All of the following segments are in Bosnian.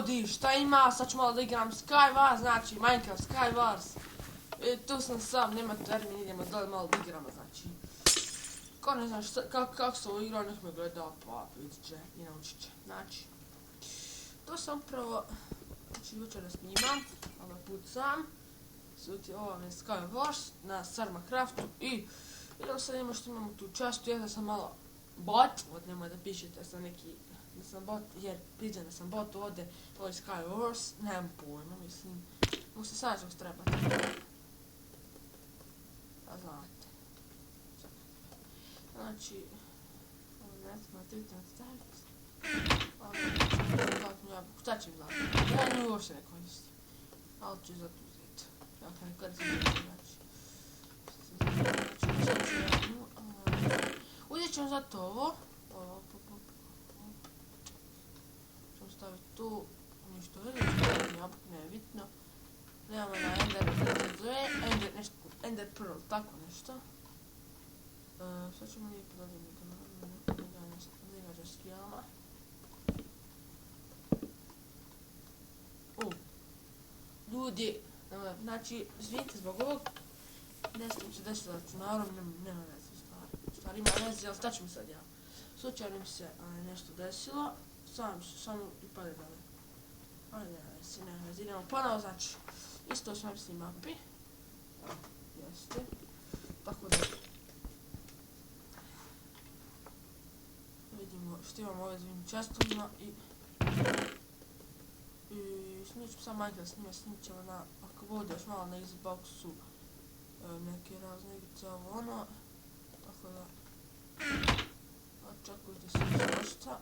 ljudi, šta ima, sad ću malo da igram Skywars, znači Minecraft Skywars. Tu sam sam, nema termin, idemo dole malo da igramo, znači. Ko ne zna kako se ovo igra, nek me gleda, pa vidit će i naučit će. Znači, to sam upravo, znači večeras snimam, ovaj put sam. Suti ovo je Skywars na Sarmacraftu i idemo sad imamo što imamo tu častu, ja da sam malo bot, od nemoj da pišete sam neki, da sam bot, jer priđem da sam bot ovdje, ovo je Skywars, nemam pojma, mislim, mogu se sad što trebate. A znate. Znači, ovo ne znam, tritan staviti. Ovo je zlatnu jabuku, šta će mi zlatnu jabuku? Ja nju uopšte ne koristim, ali ću zato uzeti. Ja kad ne koristim znači. Uzet ćemo zato ovo. Ćemo staviti tu. Ništa vidjeti, jabuku, ne je bitno. Nemamo na Ender Pearl, tako nešto. Sad ćemo lijepo dodati da gađa skijama. Ljudi, znači, izvinite zbog ovog. Nešto mi se desilo računarom, nema veze stvari ima veze, ali šta ću mi sad ja? Slučajno mi se nešto desilo, samo i pade dalje. Ali nema veze, idemo ponovo, znači, isto smo s njim mapi. Jeste. Tako da vidimo što imamo ove zvim čestovima i snimit ćemo sam Minecraft snimit ćemo na, ako bude još malo na Xboxu, neke razne igrice, ovo ono, tako da očekujte se svašta.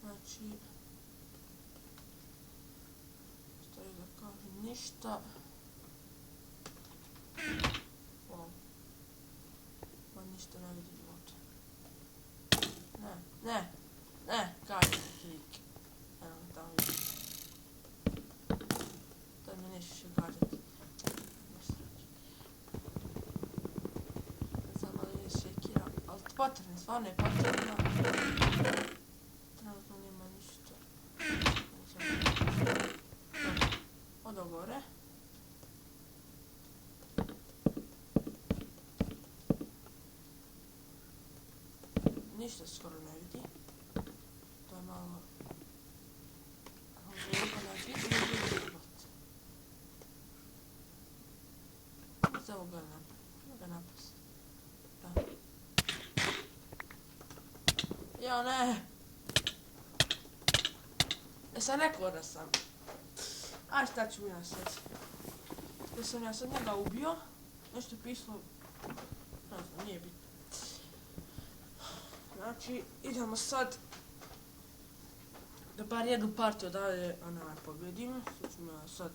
Znači, stoji da kažem ništa. Wow. Ma ništa ne vidi života. Ne, kažem klik. Evo me tamo vidi. To mi neće še gađati. Samo da je šekira, ali potrebno, stvarno je potrebno. Trenutno nema ništa. Odo gore. Ništa skoro ne vidi. To je malo... Evo ga napast. Ja ne! Jesam rekao da sam. Aj šta ću ja sad? Jesam ja sad njega ubio? Nešto je pisalo... Ne znam, nije bitno. Znači, idemo sad da bar jednu partiju dalje pobjedim. Sad ćemo ja sad...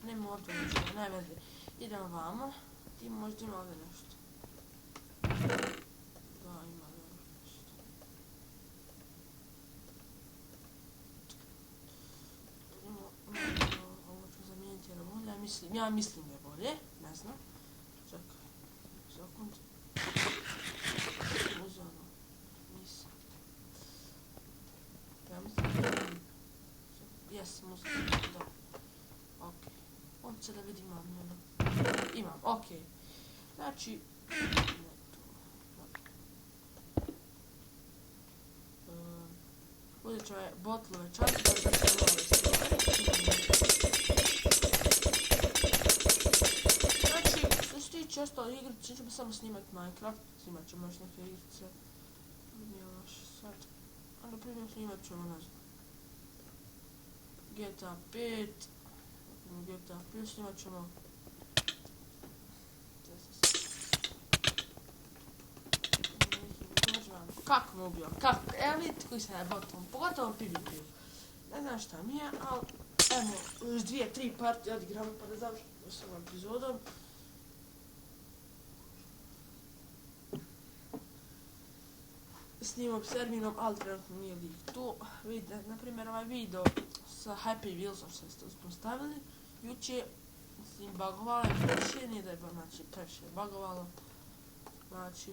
Nema ovdje ništa, ne veze. Idemo vamo. Ti možda ima ovdje nešto. Da, ima ovdje nešto. Ovo ću zamijeniti jer bolje. Ja mislim da je bolje. Ne znam. Čekaj. Sekund. Uzeo ono. Nisam. Ja mislim da je... Jesam uzeo. Da. Okej. On će da vidi imam njeno. Imam, okej. Znači... Uzet ću ove botlove časte da se nove stvari. Znači, što se tiče ostale igrice, ćemo samo snimati Minecraft. Snimat ćemo još neke igrice. Nije loš sad. A na primjer snimat ćemo, ne znam. GTA 5. GTA Plus snimat ćemo. Kako me ubio? Kako? Evo vidite koji sam ja botom, pogotovo PvP-u. Ne znam šta mi je, ali evo, još 2-3 partije odigramo pa da završimo s ovom epizodom. snimam s Erminom, ali trenutno nije lik tu. Vidite, na primjer ovaj video sa Happy Wheelsom što ste uspostavili jučer, mislim, bagovalo je previše, nije da je znači, previše bagovalo. Znači,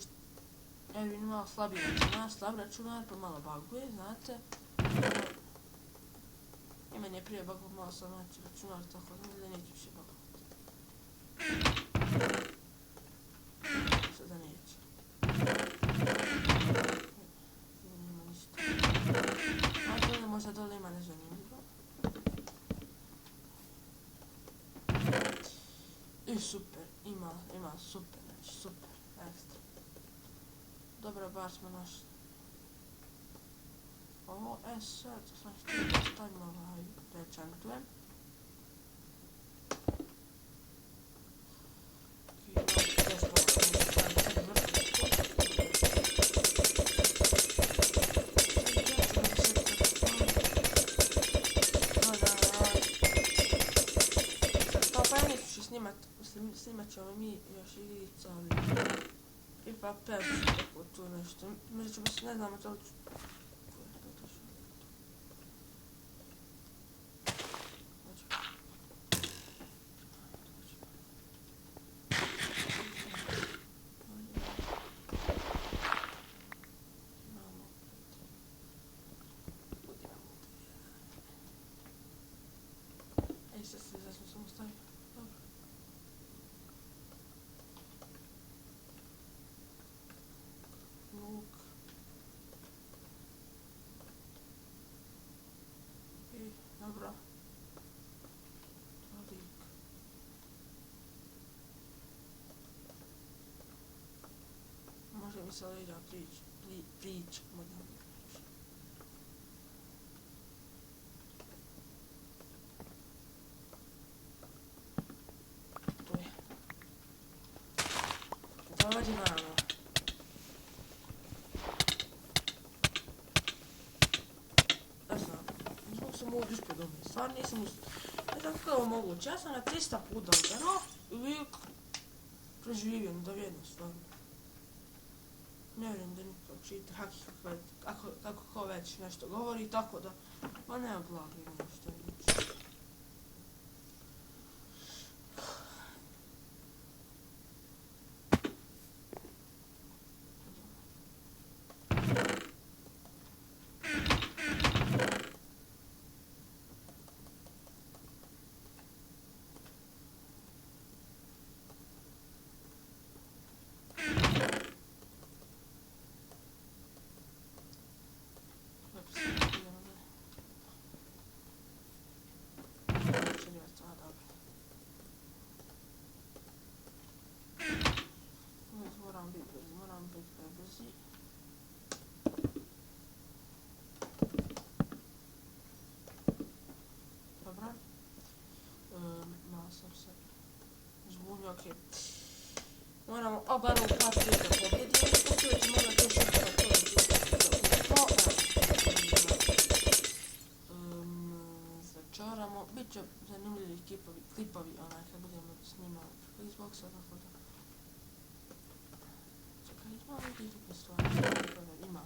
Ermin imao slab računar, pa malo baguje, znate. I meni je prije bagovao malo sam znači računar, tako da neću više bagovati. Sada neće. Nema ništa. A dole možda dole ima nezanimljivo. I super, ima super, znači super, ekstra. Dobro, bar smo našli. Ovo, sad, sam htio da stavim ovaj rečantuje. Snimat ćemo mi još igrica, ali i pa perći tako tu nešto. Međutim, ne znamo to li ću... Sad smo samo stavili. Dobro. Luk. I dobro. Lik. Može mi se leđa prič. Dođi vamo. Ne znam, zbog sam ovdje ispod ome, stvarno nisam ne znam kako je ovo moguće, ja sam na 300 puta udarao i uvijek preživio, nedovijedno stvarno. Ne vjerujem da niko čita kako ko već nešto govori, tako da, ma nema blagi nešto nič. Moram biti brzi. Dobro. Malo sam se zbunio, okej. Moramo oba u partiju da pobjedimo. Poslije ćemo morati još začaramo. Biće zanimljivi klipovi kad budemo snimali Xboxa, tako da. Čekaj, ima li nekakve stvari? Ima.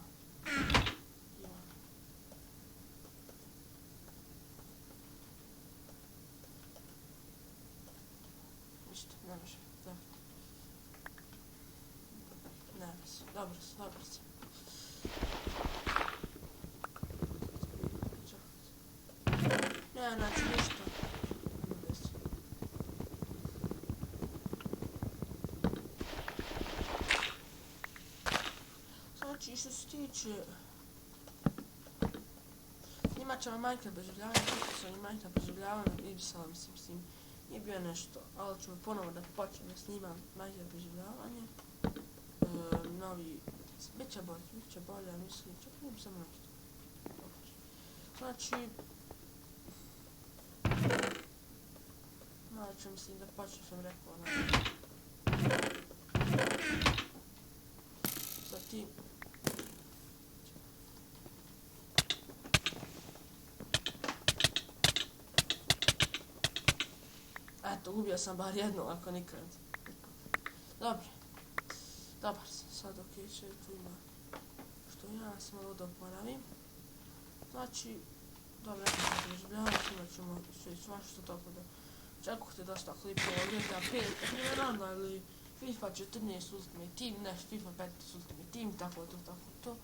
Ništa, ne može. Dobro se. Ne, znači ništa. Znači, što se tiče... Snimat ćemo Minecraft preživljavanje, kako sam i Minecraft preživljavanje, mislim, nije bio nešto, ali ćemo ponovo da počnem da snimam Minecraft preživljavanje. Novi, bit će bolje, mislim, čak nije bi samo nešto. Znači, mislim da počnem sam rekao, sa tim. Eto, ubio sam bar jednu, ako nikad. Dobro. Dobar sam, sad okej, tu ima što ja sam ovo da oporavim. Znači, dobro, ja sam preživljavati, imat ćemo sve svašta, tako da čekujte dosta klipova od GTA 5, primjerano, ali FIFA 14 Ultimate Team, nešto FIFA 15 Ultimate Team, tako to.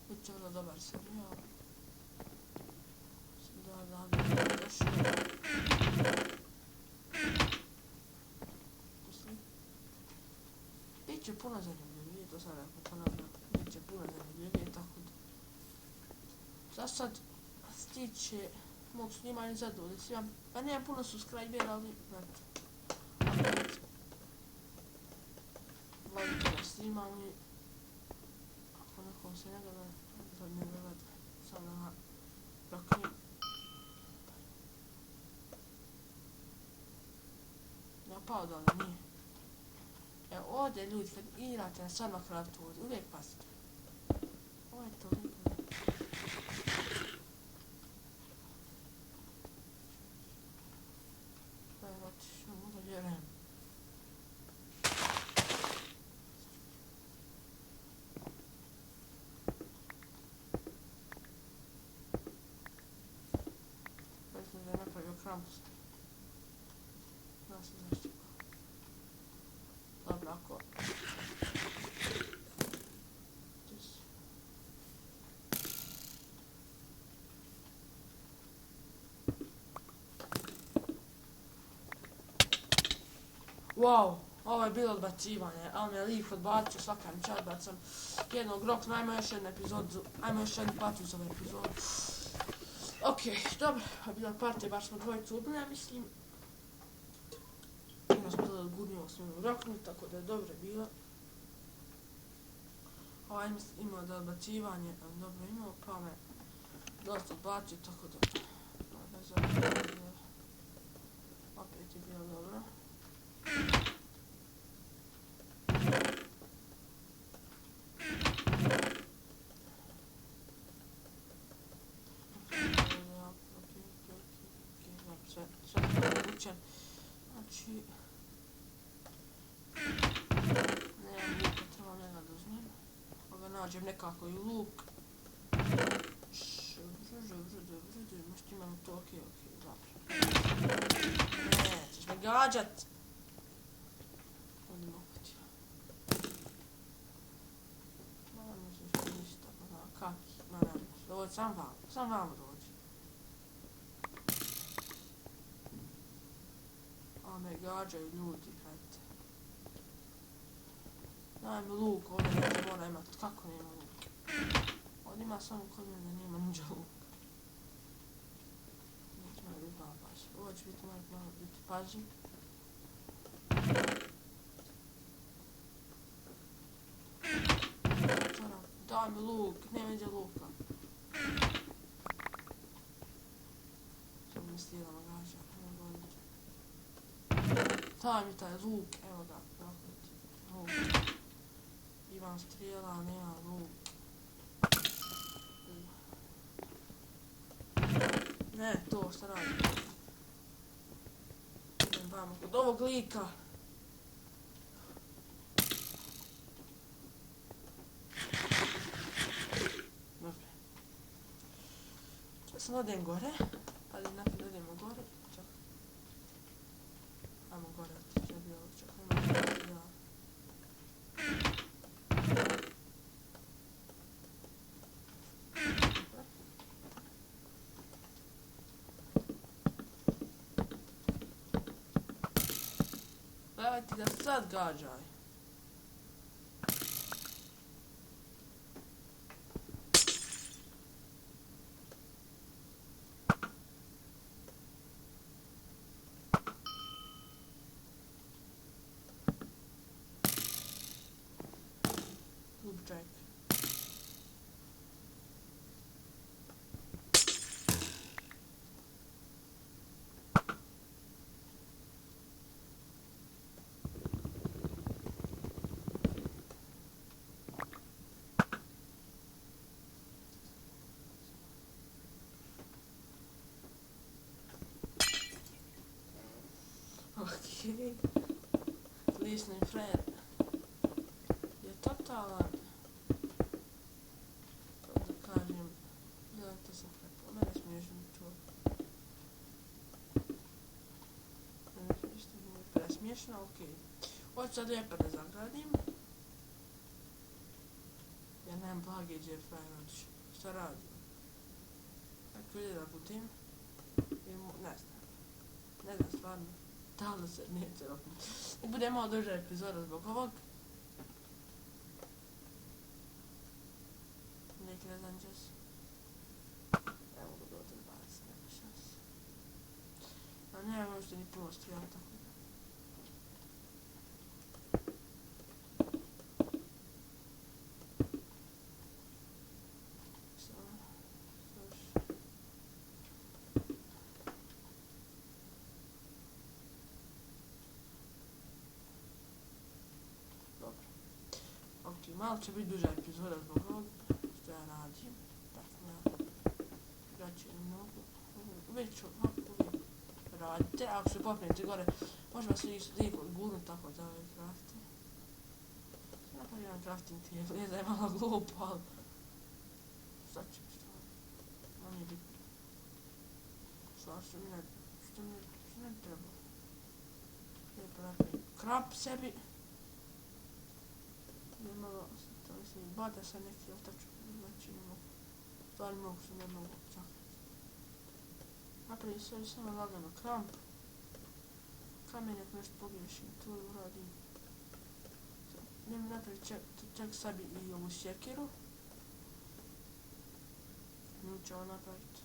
Biće vrlo dobar serijal. Da, došlo. Biće puno zanimljivije, to sam rekao ponavljam, biće puno zanimljivije, tako da. Za sad stiće mog snimanja zadovoljiti svima, pa nemam puno subscribera, ali znate. Volite da snimam i ako nekom se ne gleda, da ne gleda, sam da ga proknem. Ja pao da li nije. Evo ovdje ljudi kad igrate na Starcraftu ovdje, uvijek pazite. Ovo je toliko. Pa je otišao, da vjerujem. Mislim da je napravio Krampus. Da se zaštika. Dobro, ako... Wow, ovo je bilo odbacivanje, ali me je lik odbacio, svaka mi čast bacam jednog rok, ajmo još jednu epizodu, ajmo još jednu partiju za ovu epizodu. Okej, dobro, bila partija, baš smo dvojicu ubili, ja mislim. Ima smo tada odgurnio s njom roknu, tako da je dobro bilo. Ovaj imao da odbacivanje, ali dobro imao, pa me dosta odbacio, tako da... Opet je bilo dobro. Sve učen. Znači... Nemam luka, trebam njega da uzmem. Pa ga nađem nekako i luk. Možda imamo to, okej, dobro. Ne, ćeš me gađat. Ovdje mogu ti. Ma ne misliš ništa, pa znam, kaki, ma ne misliš. Dođi, sam vamo dođi. A me gađaju ljudi, brate. Daj mi luk, ovdje nešto mora imat, kako nema luk? Ovdje ima samo kod mene, nema niđa luk. Neće mora biti malo pažnje, ovo će biti malo biti pažnje. Daj mi luk, nema niđa luka. Sam mi stilama gađa, nema bolje. Daj mi taj luk, evo ga, luk. Imam strijela, ali nemam luk. Ne, to šta radi. Idem vamo kod ovog lika. Dobro. Čak sam odem gore, ali nakon odemo gore, čak. Ajmo gore, otići je bilo, čak nema strijela. Gledaj ti da sad gađaj. Jack. Okay. Listening friend. Je to? brutalan. Kako da kažem, da to sam prepao, mene smiješno to. Isto nije presmiješno, okej. Hoću sad lijepo da zagradim. Ja nemam blage džepa, znači, šta radim? Tako ide da putim. Ne znam stvarno. Da li se neće opet. I bude malo duža epizoda zbog ovog. Neki ne znam čas. Ne mogu do 20, nema šanse. A nema možda ni puno strijala tako da. Malo će biti duža epizoda zbog ovoga što ja radim. Tako ja ću mnogo. Već ovako uvijek radite. Ako se popnete gore, može vas lijepo gurnut tako da uvijek radite. Sve napravim jedan crafting table. Je da je malo glupo, ali... Šta će mi što? Ovo nije bitno. Šta što mi ne treba. Lijepo napravim krap sebi. Malo, to mislim, bada sa neki otaču, znači ne mogu, stvari mogu se ne mogu čakati. Napravim sve samo lagano kramp, kamenjak nešto pogriješim, to uradim. Idem napraviti čak sebi i ovu sjekiru. Nju ću ovo napraviti.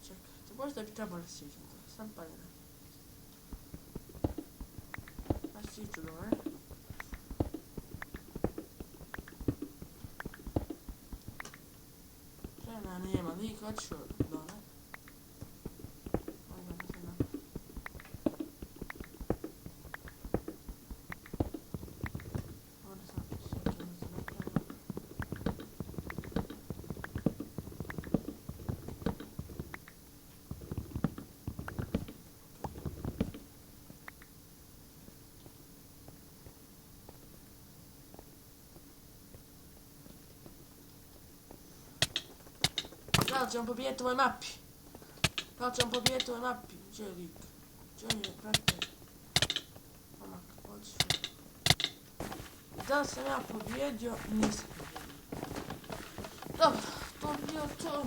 Čekajte, možda bi trebalo sjećati, sam pa ne radim. Siću dole. Žena nema lik, otišao dole. Onda mi se napravi. Ovdje sam sjećao da se napravi. Da li ćemo pobijeti ovoj mapi? Da li ćemo pobijeti ovoj mapi? Gdje je lik? Gdje je, brate? Omak, odšao. Da li sam ja pobjedio? Nisam pobjedio. Dobro, to bi bilo to.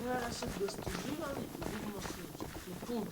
Gledaj se dostiživali i vidimo sljedeće. Puno,